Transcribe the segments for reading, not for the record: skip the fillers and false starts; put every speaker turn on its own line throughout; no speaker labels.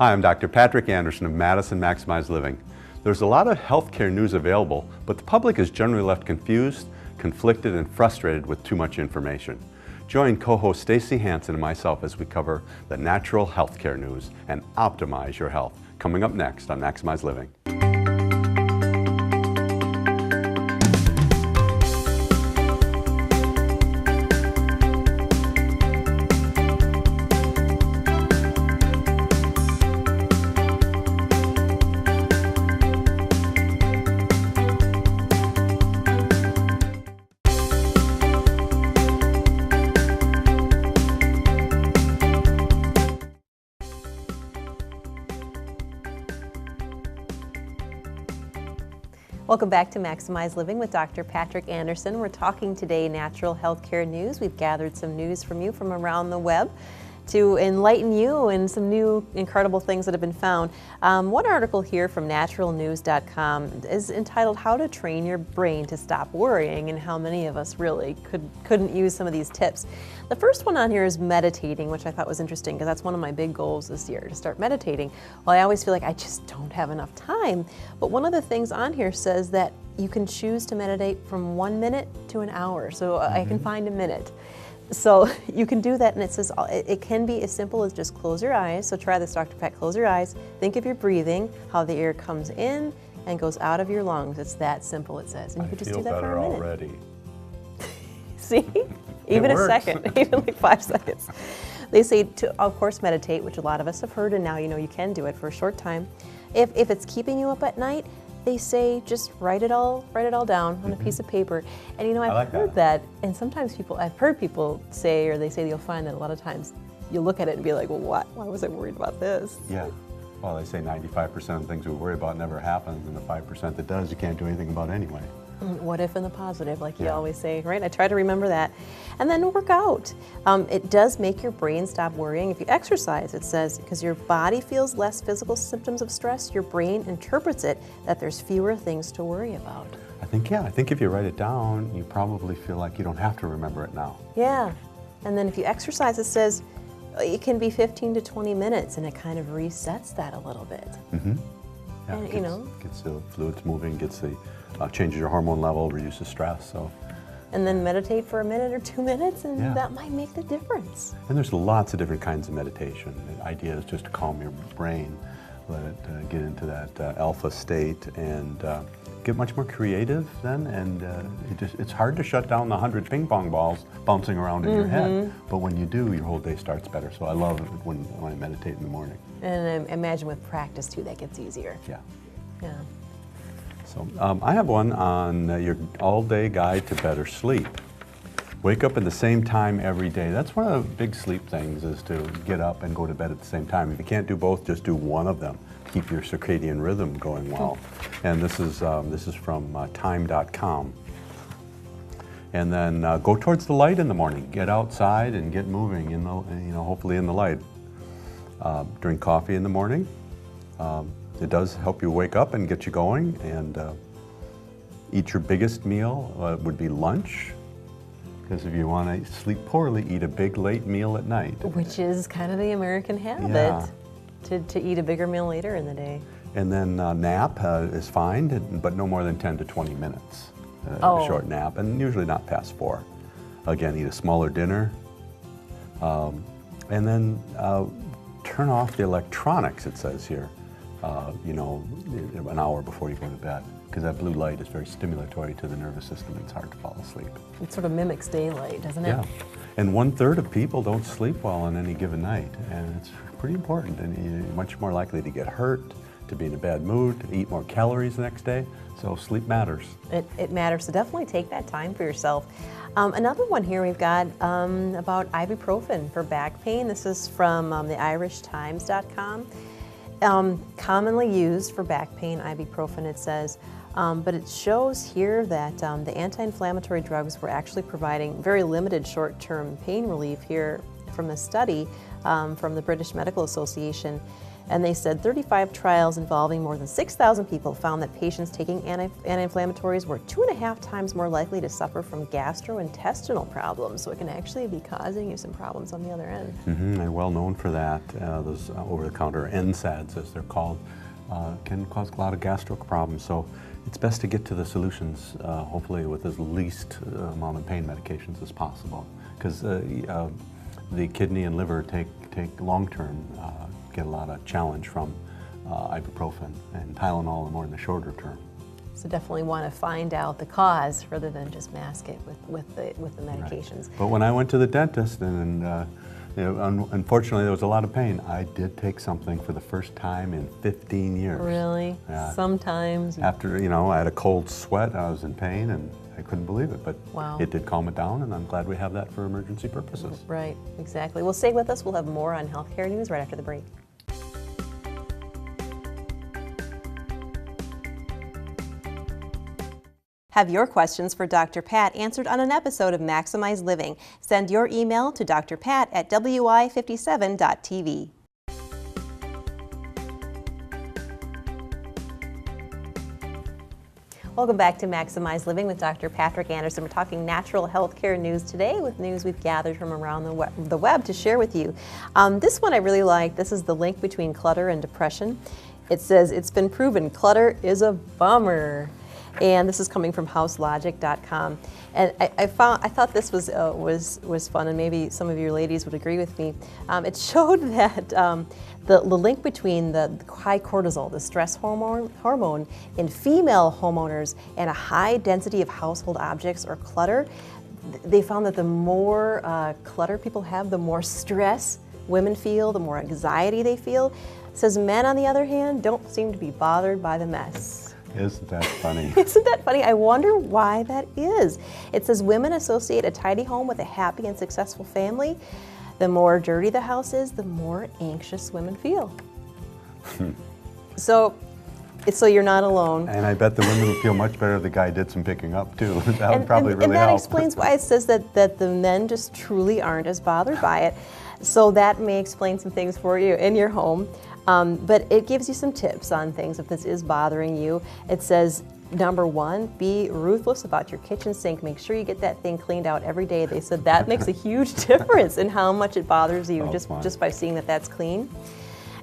Hi, I'm Dr. Patrick Andersen of Madison Maximize Living. There's a lot of healthcare news available, but the public is generally left confused, conflicted, and frustrated with too much information. Join co-host Stacy Hansen and myself as we cover the natural healthcare news and optimize your health. Coming up next on Maximize Living.
Welcome back to Maximize Living with Dr. Patrick Andersen. We're talking today natural healthcare news. We've gathered some news from you from around the web to enlighten you and some new incredible things that have been found. One article here from naturalnews.com is entitled How to Train Your Brain to Stop Worrying, and how many of us really couldn't use some of these tips. The first one on here is meditating, which I thought was interesting because that's one of my big goals this year, to start meditating. Well, I always feel like I just don't have enough time. But one of the things on here says that you can choose to meditate from 1 minute to an hour. So I can find a minute. So you can do that, and it says it can be as simple as just close your eyes. So try this, Dr. Pat. Close your eyes. Think of your breathing, how the air comes in and goes out of your lungs. It's that simple, it says. And you could just do that for a minute.
Already.
See? Even a second, even like 5 seconds. They say to, of course, meditate, which a lot of us have heard, and now you know you can do it for a short time. If it's keeping you up at night, they say just write it all down on a piece of paper. And you know, I've heard that, and sometimes I've heard people say, or they say you'll find that a lot of times you look at it and be like, well, why was I worried about this?
Yeah. Well, they say 95% of the things we worry about never happens, and the 5% that does, you can't do anything about anyway.
What if in the positive, like you always say, right? I try to remember that. And then work out. It does make your brain stop worrying. If you exercise, it says, because your body feels less physical symptoms of stress, your brain interprets it that there's fewer things to worry about.
I think if you write it down, you probably feel like you don't have to remember it now.
Yeah. And then if you exercise, it says it can be 15 to 20 minutes, and it kind of resets that a little bit.
Yeah,
and,
gets the fluids moving, gets the changes your hormone level, reduces stress. So,
and then meditate for a minute or 2 minutes, and that might make the difference.
And there's lots of different kinds of meditation. The idea is just to calm your brain, let it get into that alpha state, and get much more creative then. And it's hard to shut down the 100 ping pong balls bouncing around in your head, but when you do, your whole day starts better. So I love it when I meditate in the morning.
And I imagine with practice too, that gets easier.
Yeah.
So
I have one on your all-day guide to better sleep. Wake up at the same time every day. That's one of the big sleep things, is to get up and go to bed at the same time. If you can't do both, just do one of them. Keep your circadian rhythm going well. And this is from time.com. And then go towards the light in the morning. Get outside and get moving in the, hopefully in the light. Drink coffee in the morning. It does help you wake up and get you going, and eat your biggest meal would be lunch, because if you want to sleep poorly, eat a big late meal at night.
Which is kind of the American habit, to eat a bigger meal later in the day.
And then nap is fine, but no more than 10 to 20 minutes. A short nap, and usually not past 4. Again, eat a smaller dinner, and then turn off the electronics, it says here. An hour before you go to bed, because that blue light is very stimulatory to the nervous system. It's hard to fall asleep.
It sort of mimics daylight, doesn't it?
Yeah. And 1/3 of people don't sleep well on any given night, and it's pretty important. And you're much more likely to get hurt, to be in a bad mood, to eat more calories the next day. So sleep matters.
It matters. So definitely take that time for yourself. Another one here we've got about ibuprofen for back pain. This is from the irishtimes.com. Commonly used for back pain, ibuprofen, it says, but it shows here that the anti-inflammatory drugs were actually providing very limited short-term pain relief here from a study from the British Medical Association. And they said 35 trials involving more than 6,000 people found that patients taking anti-inflammatories were 2.5 times more likely to suffer from gastrointestinal problems. So it can actually be causing you some problems on the other end.
And well known for that. Those over-the-counter NSAIDs, as they're called, can cause a lot of gastric problems. So it's best to get to the solutions, hopefully with as least amount of pain medications as possible. Because the kidney and liver take long-term, get a lot of challenge from ibuprofen, and Tylenol are more in the shorter term.
So definitely want to find out the cause rather than just mask it with the medications.
Right. But when I went to the dentist, and unfortunately there was a lot of pain, I did take something for the first time in 15 years.
Really?
Yeah.
Sometimes.
After, I had a cold sweat, I was in pain, and I couldn't believe it, but
wow.
It did calm it down, and I'm glad we have that for emergency purposes.
Right, exactly. Well, stay with us. We'll have more on healthcare news right after the break. Have your questions for Dr. Pat answered on an episode of Maximize Living. Send your email to drpat@wi57.tv. Welcome back to Maximize Living with Dr. Patrick Andersen. We're talking natural healthcare news today with news we've gathered from around the web to share with you. This one I really like. This is the link between clutter and depression. It says, it's been proven clutter is a bummer. And this is coming from houselogic.com. And I thought this was fun, and maybe some of you ladies would agree with me. It showed that the link between the high cortisol, the stress hormone in female homeowners, and a high density of household objects or clutter. They found that the more clutter people have, the more stress women feel, the more anxiety they feel. It says men, on the other hand, don't seem to be bothered by the mess.
Isn't that funny?
Isn't that funny? I wonder why that is. It says women associate a tidy home with a happy and successful family. The more dirty the house is, the more anxious women feel. So you're not alone.
And I bet the women would feel much better if the guy did some picking up too. That would probably really help.
And that explains why it says that the men just truly aren't as bothered by it. So that may explain some things for you in your home. But it gives you some tips on things if this is bothering you. It says, number one, be ruthless about your kitchen sink. Make sure you get that thing cleaned out every day. They said that makes a huge difference in how much it bothers you just by seeing that that's clean.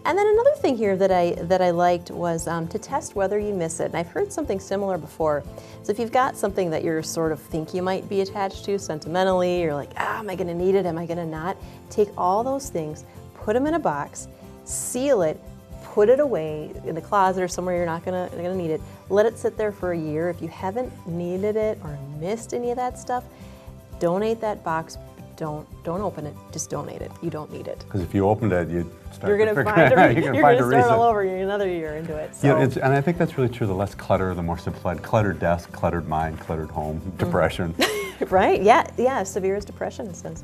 And then another thing here that I liked was to test whether you miss it. And I've heard something similar before. So if you've got something that you're sort of think you might be attached to sentimentally, you're like, am I going to need it? Am I going to not? Take all those things, put them in a box, seal it, put it away in the closet or somewhere you're not gonna need it. Let it sit there for a year. If you haven't needed it or missed any of that stuff, donate that box. Don't open it. Just donate it. You don't need it.
Because if you opened it, you'd start.
You're gonna find start all over. You're another year into it. So.
Yeah, and I think that's really true. The less clutter, the more simplified. Cluttered desk, cluttered mind, cluttered home, depression.
Right? Yeah. Severe as depression, it says.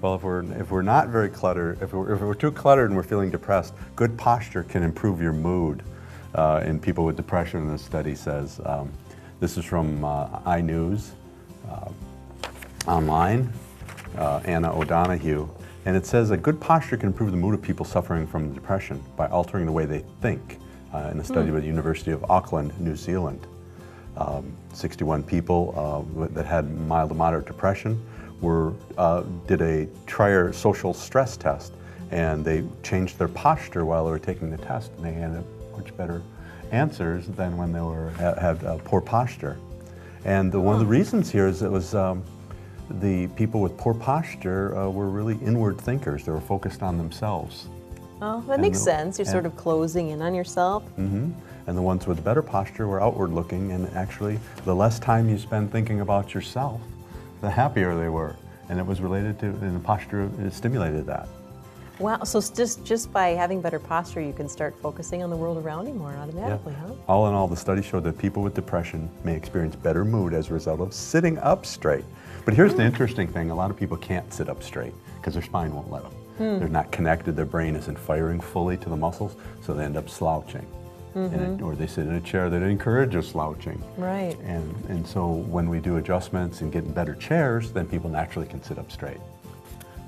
Well, if we're not very cluttered, if we're too cluttered and we're feeling depressed, good posture can improve your mood. In people with depression, this study says, this is from iNews online, Anna O'Donoghue, and it says a good posture can improve the mood of people suffering from depression by altering the way they think. In a study by the University of Auckland, New Zealand, 61 people that had mild to moderate depression did a trier social stress test, and they changed their posture while they were taking the test, and they had much better answers than when they had poor posture. And one of the reasons here is it was the people with poor posture were really inward thinkers. They were focused on themselves.
Oh, that makes sense. You're sort of closing in on yourself.
Mm-hmm. And the ones with better posture were outward looking, and actually the less time you spend thinking about yourself, the happier they were. And it was related to, and the posture stimulated that.
Wow, so just by having better posture, you can start focusing on the world around you more automatically, huh?
All in all, the study showed that people with depression may experience better mood as a result of sitting up straight. But here's the interesting thing, a lot of people can't sit up straight because their spine won't let them. They're not connected, their brain isn't firing fully to the muscles, so they end up slouching. Or they sit in a chair that encourages slouching.
Right.
And so when we do adjustments and get better chairs, then people naturally can sit up straight.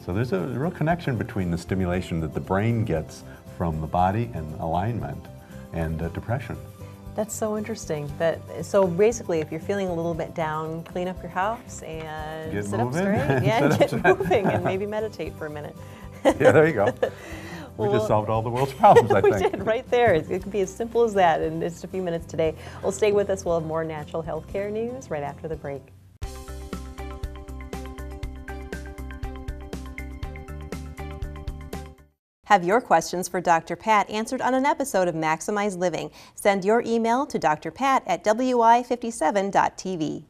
So there's a real connection between the stimulation that the brain gets from the body and alignment and depression.
That's so interesting. So basically, if you're feeling a little bit down, clean up your house and
Get
sit up
moving.
straight. Yeah, get moving and maybe meditate for a minute.
Yeah, there you go. We just solved all the world's problems, I
We
think.
did, right there. It can be as simple as that in just a few minutes today. Well, stay with us. We'll have more natural health care news right after the break. Have your questions for Dr. Pat answered on an episode of Maximize Living. Send your email to drpat@wi57.tv.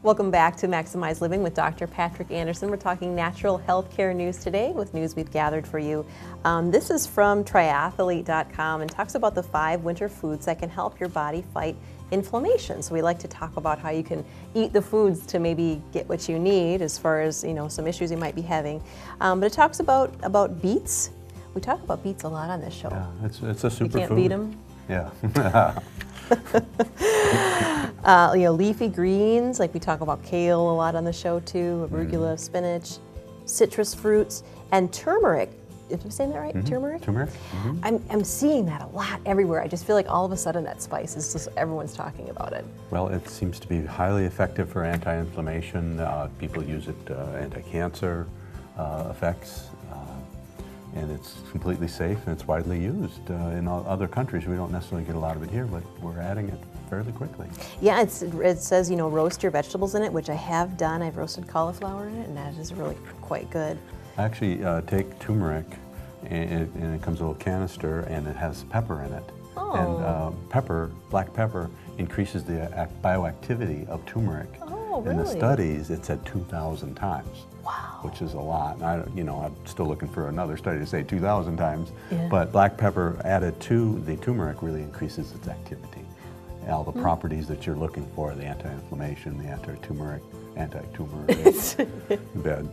Welcome back to Maximize Living with Dr. Patrick Andersen. We're talking natural health care news today with news we've gathered for you. This is from triathlete.com and talks about the 5 winter foods that can help your body fight inflammation. So we like to talk about how you can eat the foods to maybe get what you need as far as, some issues you might be having. But it talks about beets. We talk about beets a lot on this show.
Yeah, it's a superfood.
You can't beat them.
Yeah.
Leafy greens, like we talk about kale a lot on the show too, arugula, spinach, citrus fruits, and turmeric. Am I saying that right? Turmeric?
Turmeric.
I'm seeing that a lot everywhere. I just feel like all of a sudden that spice is just, everyone's talking about it.
Well, it seems to be highly effective for anti-inflammation. People use it anti-cancer effects, and it's completely safe and it's widely used. In other countries, we don't necessarily get a lot of it here, but we're adding it fairly quickly.
Yeah, it says, roast your vegetables in it, which I have done. I've roasted cauliflower in it, and that is really quite good.
I actually take turmeric, and it comes in a little canister, and it has pepper in it.
Oh.
And black pepper, increases the bioactivity of turmeric.
Oh, really?
In the studies, it said 2,000 times.
Wow.
Which is a lot. And I'm still looking for another study to say 2,000 times.
Yeah.
But black pepper added to the turmeric really increases its activity. All the properties that you're looking for, the anti-inflammation, the anti-tumor bed.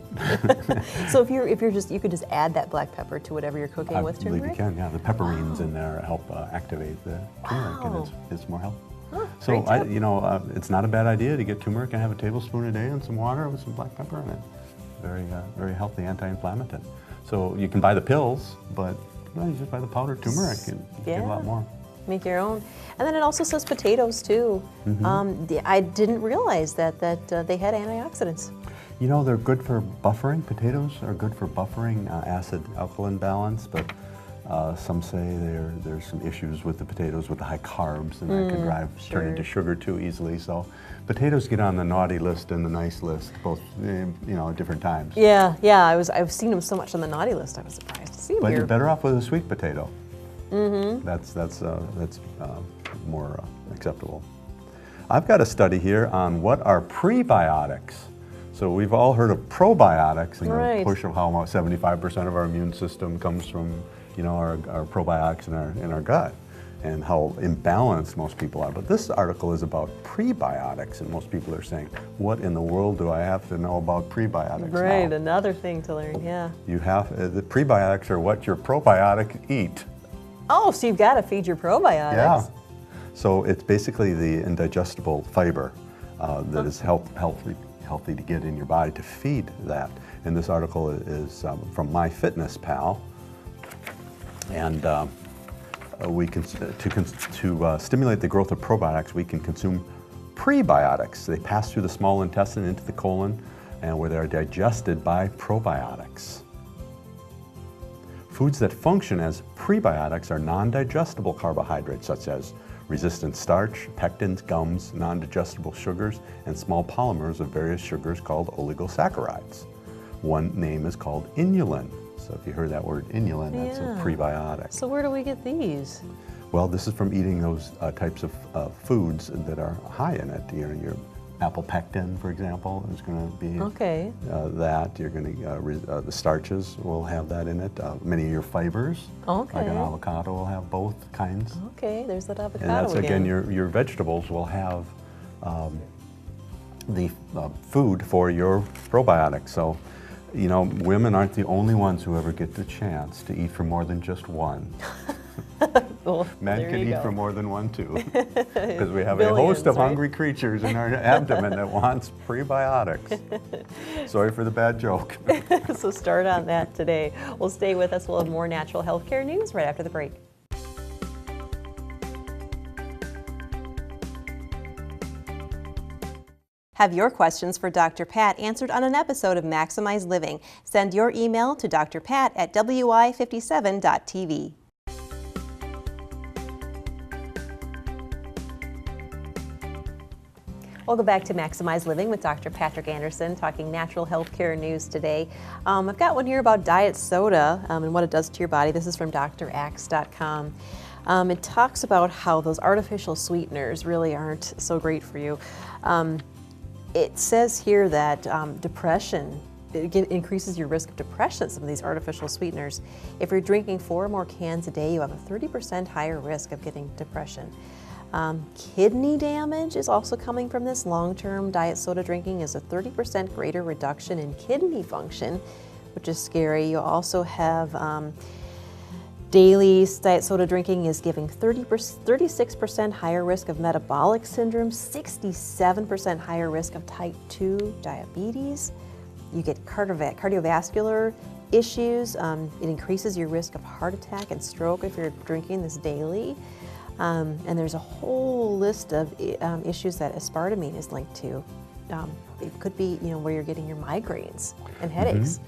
So if you're just, you could just add that black pepper to whatever you're cooking with turmeric?
I believe you can, yeah. The pepperines in there help activate the turmeric, and it's more healthy.
Huh,
So it's not a bad idea to get turmeric and have a tablespoon a day and some water with some black pepper in it. Very healthy anti-inflammatory. So you can buy the pills, but you just buy the powdered turmeric and get a lot more.
Make your own. And then it also says potatoes too. I didn't realize that they had antioxidants.
They're good for buffering. Potatoes are good for buffering acid-alkaline balance, but some say there's some issues with the potatoes with the high carbs, and that can turn into sugar too easily. So potatoes get on the naughty list and the nice list, both at different times.
Yeah. I've seen them so much on the naughty list. I was surprised to see them
But
here.
you're better off with a sweet potato. That's more acceptable. I've got a study here on what are prebiotics. So we've all heard of probiotics and the push of how 75% of our immune system comes from our probiotics in our gut, and how imbalanced most people are. But this article is about prebiotics, and most people are saying, what in the world do I have to know about prebiotics
Right,
now?
another thing to learn, yeah.
You have, the prebiotics are what your probiotic eat.
Oh, so you've got to feed your probiotics.
Yeah. So it's basically the indigestible fiber that is healthy to get in your body to feed that. And this article is from MyFitnessPal. And we can to stimulate the growth of probiotics, we can consume prebiotics. They pass through the small intestine into the colon, and where they are digested by probiotics. Foods that function as prebiotics are non-digestible carbohydrates, such as resistant starch, pectins, gums, non-digestible sugars, and small polymers of various sugars called oligosaccharides. One name is called inulin. So if you heard that word inulin, that's a prebiotic.
So where do we get these?
Well, this is from eating those types of foods that are high in it. Your apple pectin, for example, is going to be that. You're going to the starches will have that in it. Many of your fibers, like an avocado, will have both kinds.
Okay, there's that avocado.
And that's again your vegetables will have the food for your probiotics. So, women aren't the only ones who ever get the chance to eat for more than just one.
Well,
Men
there
can
you
eat
go.
for more than one too, because we have a host of
Billions, right?
hungry creatures in our abdomen that wants prebiotics. Sorry for the bad joke.
So start on that today. Well, stay with us. We'll have more natural healthcare news right after the break. Have your questions for Dr. Pat answered on an episode of Maximize Living. Send your email to drpat@wi57.tv. Welcome back to Maximize Living with Dr. Patrick Andersen, talking natural healthcare news today. I've got one here about diet soda and what it does to your body. This is from drax.com. It talks about how those artificial sweeteners really aren't so great for you. It says here that depression, it increases your risk of depression, some of these artificial sweeteners. If you're drinking 4 or more cans a day, you have a 30% higher risk of getting depression. Kidney damage is also coming from this. Long-term diet soda drinking is a 30% greater reduction in kidney function, which is scary. You also have daily diet soda drinking is giving 36% higher risk of metabolic syndrome, 67% higher risk of type 2 diabetes. You get cardiovascular issues. It increases your risk of heart attack and stroke if you're drinking this daily. And there's a whole list of issues that aspartame is linked to. It could be, where you're getting your migraines and headaches.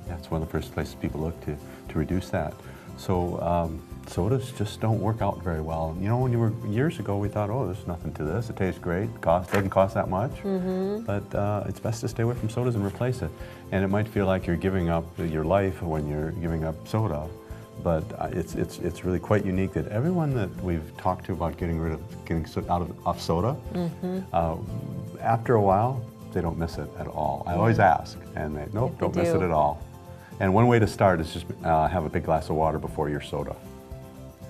That's one of the first places people look to reduce that. So sodas just don't work out very well. Years ago we thought, oh, there's nothing to this. It tastes great. Doesn't cost that much. But it's best to stay away from sodas and replace it. And it might feel like you're giving up your life when you're giving up soda. But it's really quite unique that everyone that we've talked to about getting off soda, after a while they don't miss it at all. I always ask, and they nope, don't miss it at all. And one way to start is just have a big glass of water before your soda,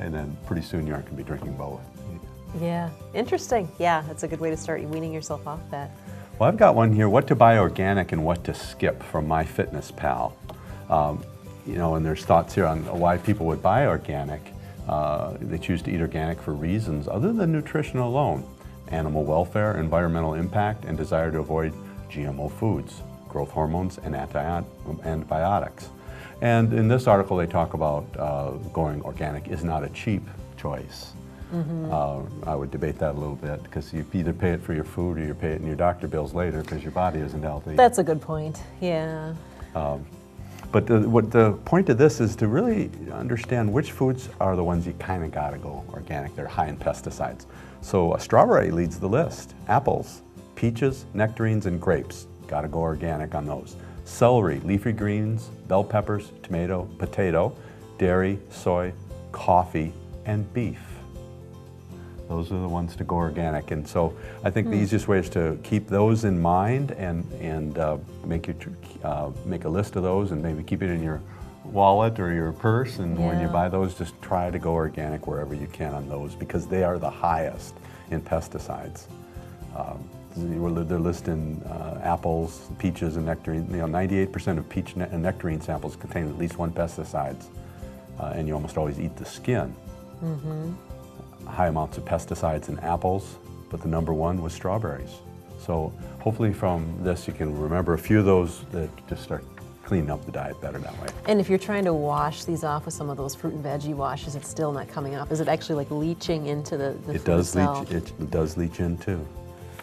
and then pretty soon you aren't going to be drinking both.
Yeah, interesting. Yeah, that's a good way to start weaning yourself off that.
Well, I've got one here: what to buy organic and what to skip from MyFitnessPal. And there's thoughts here on why people would buy organic. They choose to eat organic for reasons other than nutrition alone: animal welfare, environmental impact, and desire to avoid GMO foods, growth hormones, and antibiotics. And in this article, they talk about going organic is not a cheap choice. I would debate that a little bit, because you either pay it for your food or you pay it in your doctor bills later because your body isn't healthy.
That's a good point. Yeah.
But what the point of this is to really understand which foods are the ones you kind of got to go organic. They're high in pesticides. So a strawberry leads the list. Apples, peaches, nectarines, and grapes. Got to go organic on those. Celery, leafy greens, bell peppers, tomato, potato, dairy, soy, coffee, and beef. Those are the ones to go organic. And so I think the easiest way is to keep those in mind and make a list of those and maybe keep it in your wallet or your purse. And when you buy those, just try to go organic wherever you can on those, because they are the highest in pesticides. They're listed apples, peaches, and nectarines. 98% of peach and nectarine samples contain at least one pesticide, and you almost always eat the skin. High amounts of pesticides in apples, but the number one was strawberries. So hopefully from this you can remember a few of those that just start cleaning up the diet better that way.
And if you're trying to wash these off with some of those fruit and veggie washes, it's still not coming up. Is it actually like leaching into the
It
food
does
itself?
leach. It does leach in too.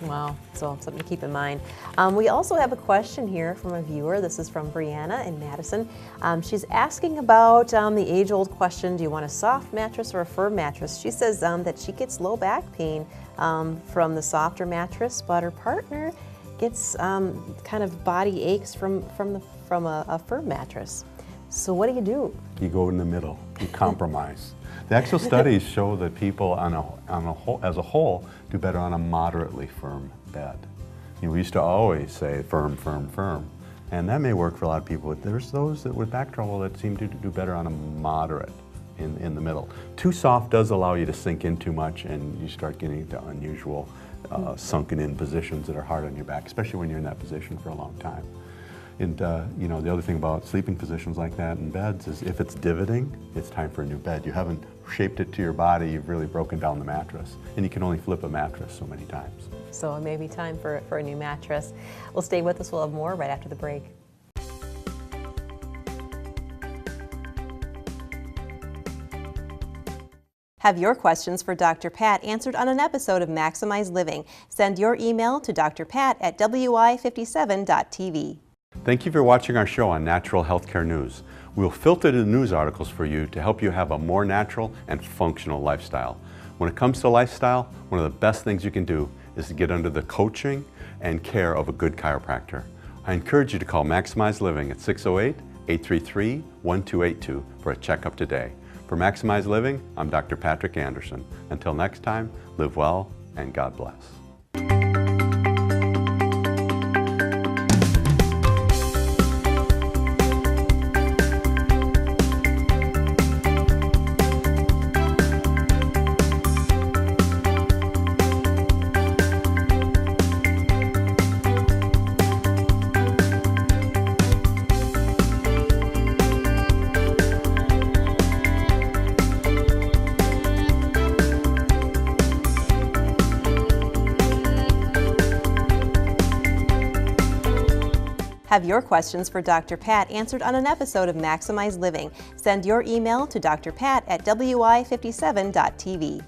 Wow, so something to keep in mind. We also have a question here from a viewer. This is from Brianna in Madison. She's asking about the age-old question, do you want a soft mattress or a firm mattress? She says that she gets low back pain from the softer mattress, but her partner gets kind of body aches from a firm mattress. So what do?
You go in the middle. You compromise. The actual studies show that people as a whole do better on a moderately firm bed. We used to always say firm, firm, firm, and that may work for a lot of people. But there's those that with back trouble that seem to do better on a moderate in the middle. Too soft does allow you to sink in too much, and you start getting into unusual sunken in positions that are hard on your back, especially when you're in that position for a long time. And you know, the other thing about sleeping positions like that in beds is if it's divoting, it's time for a new bed. You haven't shaped it to your body, you've really broken down the mattress. And you can only flip a mattress so many times.
So it may be time for a new mattress. Well, stay with us. We'll have more right after the break. Have your questions for Dr. Pat answered on an episode of Maximize Living. Send your email to drpat@wi57.tv.
Thank you for watching our show on Natural Healthcare News. We'll filter the news articles for you to help you have a more natural and functional lifestyle. When it comes to lifestyle, one of the best things you can do is to get under the coaching and care of a good chiropractor. I encourage you to call Maximize Living at 608-833-1282 for a checkup today. For Maximize Living, I'm Dr. Patrick Andersen. Until next time, live well and God bless.
Have your questions for Dr. Pat answered on an episode of Maximize Living. Send your email to drpat@wi57.tv.